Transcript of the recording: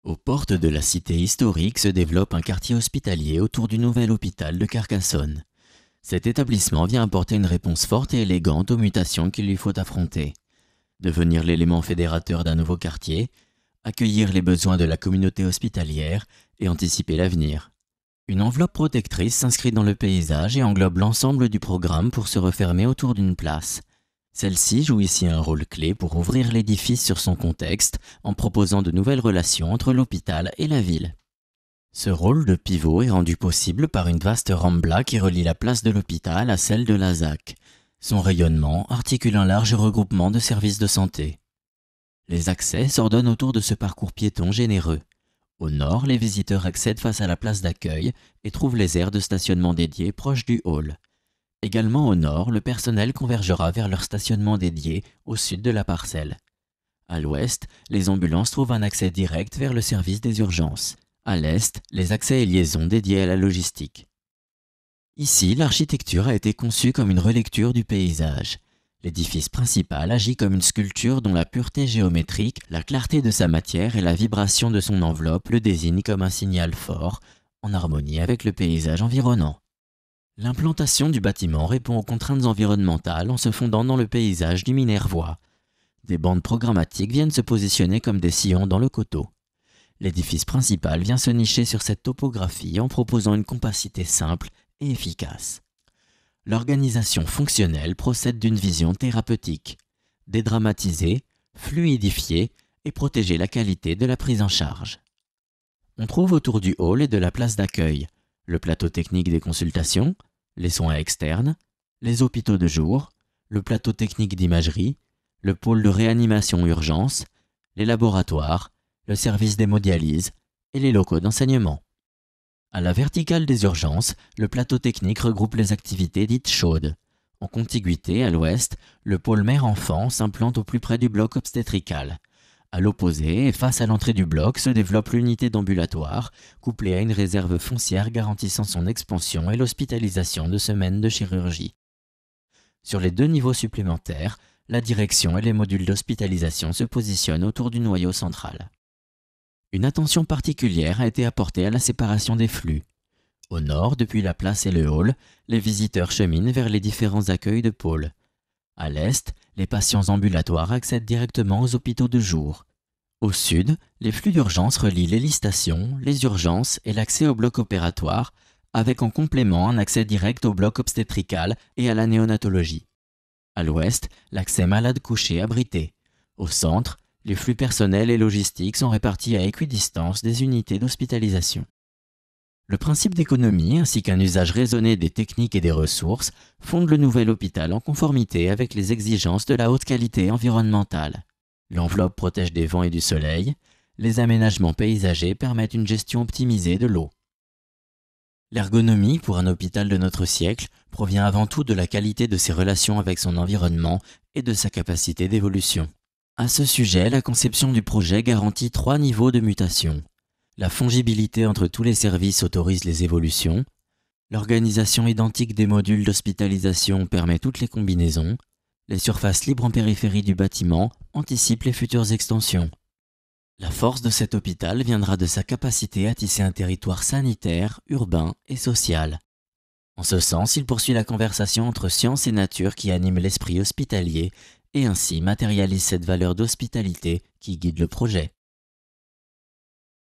Aux portes de la cité historique se développe un quartier hospitalier autour du nouvel hôpital de Carcassonne. Cet établissement vient apporter une réponse forte et élégante aux mutations qu'il lui faut affronter. Devenir l'élément fédérateur d'un nouveau quartier, accueillir les besoins de la communauté hospitalière et anticiper l'avenir. Une enveloppe protectrice s'inscrit dans le paysage et englobe l'ensemble du programme pour se refermer autour d'une place. Celle-ci joue ici un rôle clé pour ouvrir l'édifice sur son contexte en proposant de nouvelles relations entre l'hôpital et la ville. Ce rôle de pivot est rendu possible par une vaste rambla qui relie la place de l'hôpital à celle de la ZAC. Son rayonnement articule un large regroupement de services de santé. Les accès s'ordonnent autour de ce parcours piéton généreux. Au nord, les visiteurs accèdent face à la place d'accueil et trouvent les aires de stationnement dédiées proches du hall. Également au nord, le personnel convergera vers leur stationnement dédié au sud de la parcelle. À l'ouest, les ambulances trouvent un accès direct vers le service des urgences. À l'est, les accès et liaisons dédiés à la logistique. Ici, l'architecture a été conçue comme une relecture du paysage. L'édifice principal agit comme une sculpture dont la pureté géométrique, la clarté de sa matière et la vibration de son enveloppe le désignent comme un signal fort, en harmonie avec le paysage environnant. L'implantation du bâtiment répond aux contraintes environnementales en se fondant dans le paysage du Minervois. Des bandes programmatiques viennent se positionner comme des sillons dans le coteau. L'édifice principal vient se nicher sur cette topographie en proposant une compacité simple et efficace. L'organisation fonctionnelle procède d'une vision thérapeutique, dédramatiser, fluidifier et protéger la qualité de la prise en charge. On trouve autour du hall et de la place d'accueil le plateau technique des consultations, les soins externes, les hôpitaux de jour, le plateau technique d'imagerie, le pôle de réanimation urgence, les laboratoires, le service d'hémodialyse et les locaux d'enseignement. À la verticale des urgences, le plateau technique regroupe les activités dites chaudes. En contiguïté, à l'ouest, le pôle mère-enfant s'implante au plus près du bloc obstétrical. À l'opposé, et face à l'entrée du bloc, se développe l'unité d'ambulatoire, couplée à une réserve foncière garantissant son expansion et l'hospitalisation de semaines de chirurgie. Sur les 2 niveaux supplémentaires, la direction et les modules d'hospitalisation se positionnent autour du noyau central. Une attention particulière a été apportée à la séparation des flux. Au nord, depuis la place et le hall, les visiteurs cheminent vers les différents accueils de pôle. À l'est, les patients ambulatoires accèdent directement aux hôpitaux de jour. Au sud, les flux d'urgence relient l'hélitation, les urgences et l'accès au bloc opératoire, avec en complément un accès direct au bloc obstétrical et à la néonatologie. À l'ouest, l'accès malade couché abrité. Au centre, les flux personnels et logistiques sont répartis à équidistance des unités d'hospitalisation. Le principe d'économie ainsi qu'un usage raisonné des techniques et des ressources fondent le nouvel hôpital en conformité avec les exigences de la haute qualité environnementale. L'enveloppe protège des vents et du soleil, les aménagements paysagers permettent une gestion optimisée de l'eau. L'ergonomie pour un hôpital de notre siècle provient avant tout de la qualité de ses relations avec son environnement et de sa capacité d'évolution. À ce sujet, la conception du projet garantit 3 niveaux de mutation. La fongibilité entre tous les services autorise les évolutions. L'organisation identique des modules d'hospitalisation permet toutes les combinaisons. Les surfaces libres en périphérie du bâtiment anticipent les futures extensions. La force de cet hôpital viendra de sa capacité à tisser un territoire sanitaire, urbain et social. En ce sens, il poursuit la conversation entre science et nature qui anime l'esprit hospitalier et ainsi matérialise cette valeur d'hospitalité qui guide le projet.